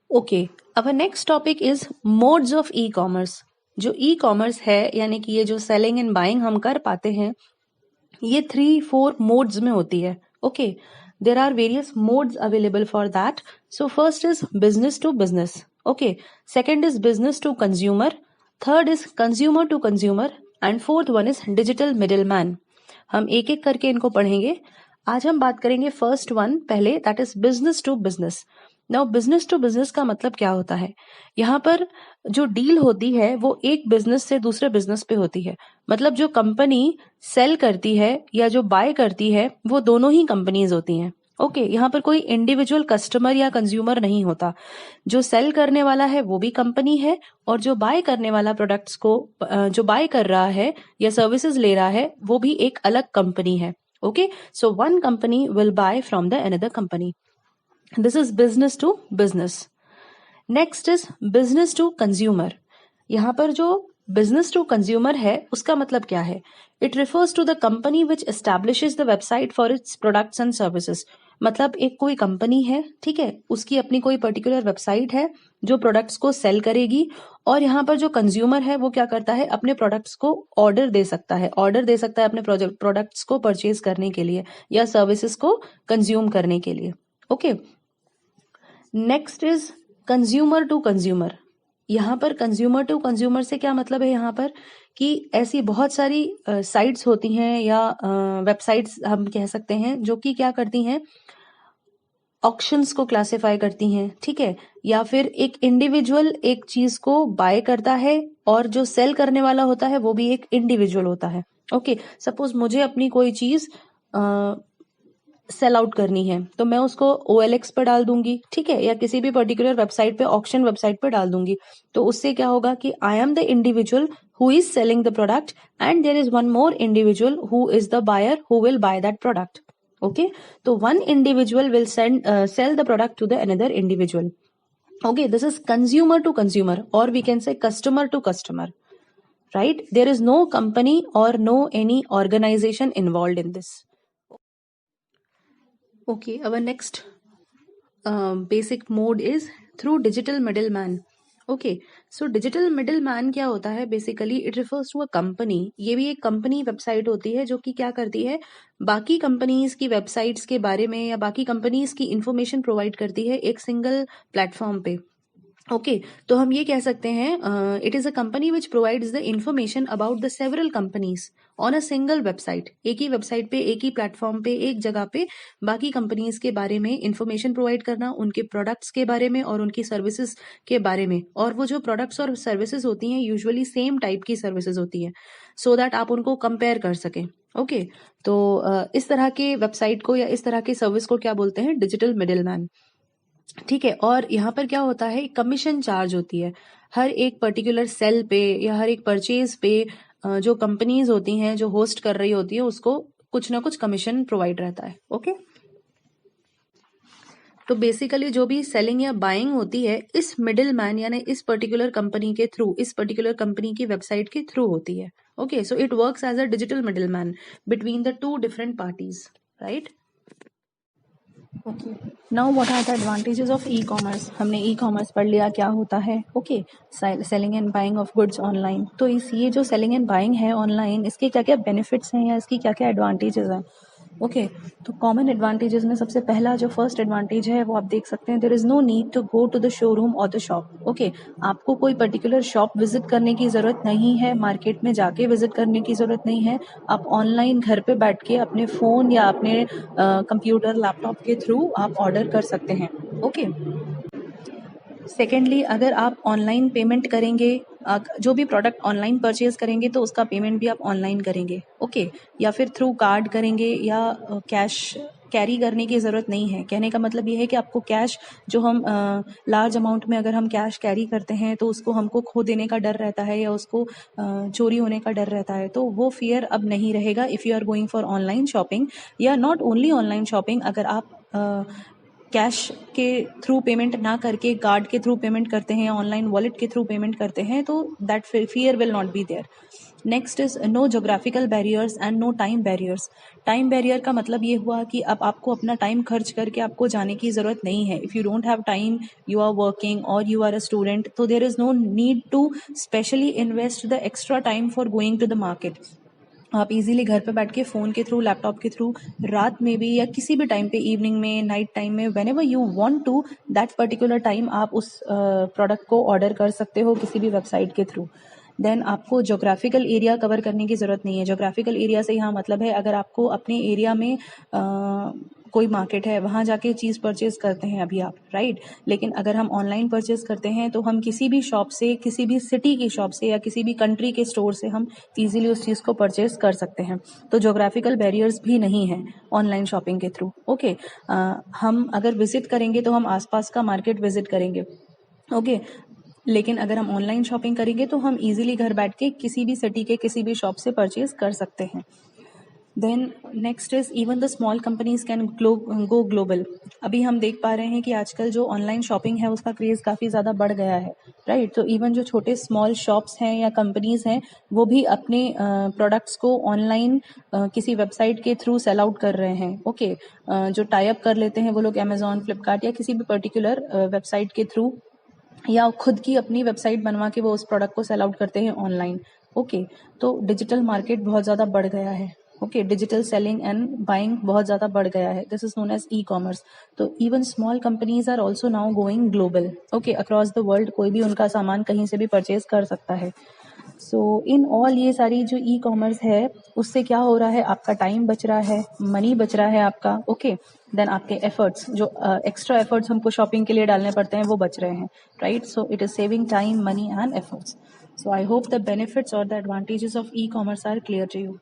Okay, our next topic is modes of e commerce. जो e commerce है यानी कि ये जो सेलिंग एंड बाइंग हम कर पाते हैं ये 3-4 मोड्स में होती है। Okay, there are various modes available for that. So first is business to business, okay, second is business to consumer, third is consumer to consumer and fourth one is digital middle man. हम एक एक करके इनको पढ़ेंगे। आज हम बात करेंगे फर्स्ट वन पहले, that is business to business. Now business to business का मतलब क्या होता है? यहाँ पर जो डील होती है वो एक बिजनेस से दूसरे बिजनेस पे होती है। मतलब जो कंपनी सेल करती है या जो बाय करती है वो दोनों ही कंपनीज होती हैं। ओके, यहाँ पर कोई इंडिविजुअल कस्टमर या कंज्यूमर नहीं होता। जो सेल करने वाला है वो भी कंपनी है और जो बाय करने वाला प्रोडक्ट्स को जो बाय कर रहा है या सर्विसेज ले रहा है वो भी एक अलग कंपनी है। Okay, so one company will buy from the another company. This is business to business. Next is business to consumer. यहाँ पर जो बिजनेस टू कंज्यूमर है उसका मतलब क्या है? It refers to the company which establishes the website for its products and services. मतलब एक कोई कंपनी है, ठीक है, उसकी अपनी कोई पर्टिकुलर वेबसाइट है जो प्रोडक्ट्स को सेल करेगी और यहाँ पर जो कंज्यूमर है वो क्या करता है, अपने प्रोडक्ट्स को ऑर्डर दे सकता है अपने प्रोडक्ट्स को परचेज करने के लिए या सर्विसेज को कंज्यूम करने के लिए। Okay, next is consumer to consumer. यहाँ पर कंज्यूमर टू कंज्यूमर से क्या मतलब है? यहाँ पर कि ऐसी बहुत सारी साइट्स होती हैं या वेबसाइट्स हम कह सकते हैं जो कि क्या करती हैं, ऑक्शंस को क्लासिफाई करती हैं, ठीक है, या फिर एक इंडिविजुअल एक चीज को बाय करता है और जो सेल करने वाला होता है वो भी एक इंडिविजुअल होता है। ओके, सपोज मुझे अपनी कोई चीज सेल आउट करनी है तो मैं उसको OLX पर डाल दूंगी, ठीक है, या किसी भी पर्टिकुलर वेबसाइट पे, ऑक्शन वेबसाइट पे डाल दूंगी। तो उससे क्या होगा कि I am the individual who is selling the product and there is one more individual who is the buyer who will buy that product. Okay, तो one individual will sell the product to the another individual. Okay, this is consumer to consumer, or we can say customer to customer, right? There is no company or no any organization involved in this. Okay, our next basic mode is through digital middleman. Okay, so digital middleman क्या होता है? Basically it refers to a company. ये भी एक company website होती है जो कि क्या करती है, बाकी कंपनीज की वेबसाइट्स के बारे में या बाकी कंपनीज की इंफॉर्मेशन प्रोवाइड करती है एक सिंगल प्लेटफॉर्म पे। ओके, तो हम ये कह सकते हैं it is a company which provides the information about the several companies on a single website. एक ही वेबसाइट पे, एक ही प्लेटफॉर्म पे, एक जगह पे बाकी कंपनीज के बारे में इंफॉर्मेशन प्रोवाइड करना, उनके प्रोडक्ट्स के बारे में और उनकी सर्विसेज के बारे में। और वो जो प्रोडक्ट्स और सर्विसेज होती हैं यूजुअली सेम टाइप की सर्विसेज होती हैं, सो दैट आप उनको कंपेयर कर सकें। ओके, तो इस तरह के वेबसाइट को या इस तरह के सर्विस को क्या बोलते हैं? डिजिटल मिडिलमैन, ठीक है। और यहाँ पर क्या होता है, कमीशन चार्ज होती है हर एक पर्टिकुलर सेल पे या हर एक परचेज पे। जो कंपनीज होती हैं जो होस्ट कर रही होती है उसको कुछ ना कुछ कमीशन प्रोवाइड रहता है। ओके, तो बेसिकली जो भी सेलिंग या बाइंग होती है इस मिडिल मैन यानी इस पर्टिकुलर कंपनी के थ्रू, इस पर्टिकुलर कंपनी की वेबसाइट के थ्रू होती है। Okay, so it works as a digital middle man between the two different parties, right? Okay, now what are the advantages of e commerce? हमने e commerce पढ़ लिया क्या होता है। ओके, selling and buying of goods online. तो इस ये जो सेलिंग एंड बाइंग है ऑनलाइन, इसके क्या क्या बेनिफिट्स हैं या इसकी क्या क्या एडवांटेजेस हैं? ओके, तो कॉमन एडवांटेजेस में सबसे पहला जो फर्स्ट एडवांटेज है वो आप देख सकते हैं, there is no need to go to the showroom और द शॉप। ओके, आपको कोई पर्टिकुलर शॉप विजिट करने की जरूरत नहीं है, मार्केट में जाके विजिट करने की जरूरत नहीं है। आप ऑनलाइन घर पे बैठ के अपने फोन या अपने कंप्यूटर लैपटॉप के थ्रू आप ऑर्डर कर सकते हैं। ओके, सेकेंडली अगर आप ऑनलाइन पेमेंट करेंगे, जो भी प्रोडक्ट ऑनलाइन परचेज करेंगे तो उसका पेमेंट भी आप ऑनलाइन करेंगे। ओके, या फिर थ्रू कार्ड करेंगे या कैश कैरी करने की ज़रूरत नहीं है। कहने का मतलब ये है कि आपको कैश जो हम लार्ज अमाउंट में अगर हम कैश कैरी करते हैं तो उसको हमको खो देने का डर रहता है या उसको चोरी होने का डर रहता है, तो वो फियर अब नहीं रहेगा if you are going for online shopping. या नॉट ओनली ऑनलाइन शॉपिंग, अगर आप कैश के थ्रू पेमेंट ना करके कार्ड के थ्रू पेमेंट करते हैं या ऑनलाइन वॉलेट के थ्रू पेमेंट करते हैं तो that fear will not be there. Next is no geographical barriers and no time barriers. Time barrier का मतलब ये हुआ कि अब आपको अपना टाइम खर्च करके आपको जाने की ज़रूरत नहीं है। If you don't have time, you are working और यू आर अ स्टूडेंट, तो there is no need to specially invest the extra time for going to the market. आप इजीली घर पे बैठ के फ़ोन के थ्रू, लैपटॉप के through, रात में भी या किसी भी टाइम पे, इवनिंग में, नाइट टाइम में, whenever you want to, that particular time आप उस प्रोडक्ट को ऑर्डर कर सकते हो किसी भी वेबसाइट के थ्रू। देन आपको जोग्राफिकल एरिया कवर करने की ज़रूरत नहीं है। जोग्राफिकल एरिया से यहाँ मतलब है, अगर आपको अपने एरिया में कोई मार्केट है, वहाँ जाके चीज़ परचेज करते हैं अभी आप, राइट। लेकिन अगर हम ऑनलाइन परचेज करते हैं तो हम किसी भी शॉप से, किसी भी सिटी की शॉप से या किसी भी कंट्री के स्टोर से हम इजीली उस चीज़ को परचेज कर सकते हैं। तो जोग्राफिकल बैरियर्स भी नहीं है ऑनलाइन शॉपिंग के थ्रू। ओके, हम अगर विजिट करेंगे तो हम आसपास का मार्केट विजिट करेंगे। ओके, लेकिन अगर हम ऑनलाइन शॉपिंग करेंगे तो हम इजीली घर बैठ के किसी भी सिटी के किसी भी शॉप से परचेज कर सकते हैं। Then next is even the small companies can go global. अभी हम देख पा रहे हैं कि आजकल जो ऑनलाइन शॉपिंग है उसका क्रेज काफ़ी ज़्यादा बढ़ गया है, राइट। तो इवन जो छोटे स्मॉल शॉप्स हैं या कंपनीज हैं, वो भी अपने प्रोडक्ट्स को ऑनलाइन किसी वेबसाइट के थ्रू सेल आउट कर रहे हैं। ओके, जो टाई अप कर लेते हैं वो लोग अमेजोन, फ्लिपकार्ट या किसी भी पर्टिकुलर वेबसाइट के थ्रू, या खुद की अपनी वेबसाइट बनवा के वो उस प्रोडक्ट को सेल आउट करते हैं ऑनलाइन। ओके, तो डिजिटल मार्केट बहुत ज़्यादा बढ़ गया है। Okay, digital selling and buying बहुत ज़्यादा बढ़ गया है। This is known as e commerce. तो even small companies are also now going global. Okay, across the world कोई भी उनका सामान कहीं से भी परचेज कर सकता है। सो इन ऑल, ये सारी जो ई कॉमर्स है उससे क्या हो रहा है, आपका टाइम बच रहा है, मनी बच रहा है आपका। ओके, देन आपके एफर्ट्स, जो एक्स्ट्रा एफर्ट्स हमको शॉपिंग के लिए डालने पड़ते हैं, वो बच रहे हैं, right. So it is saving time, money and efforts. So I hope the benefits और the advantages of e commerce are clear to you.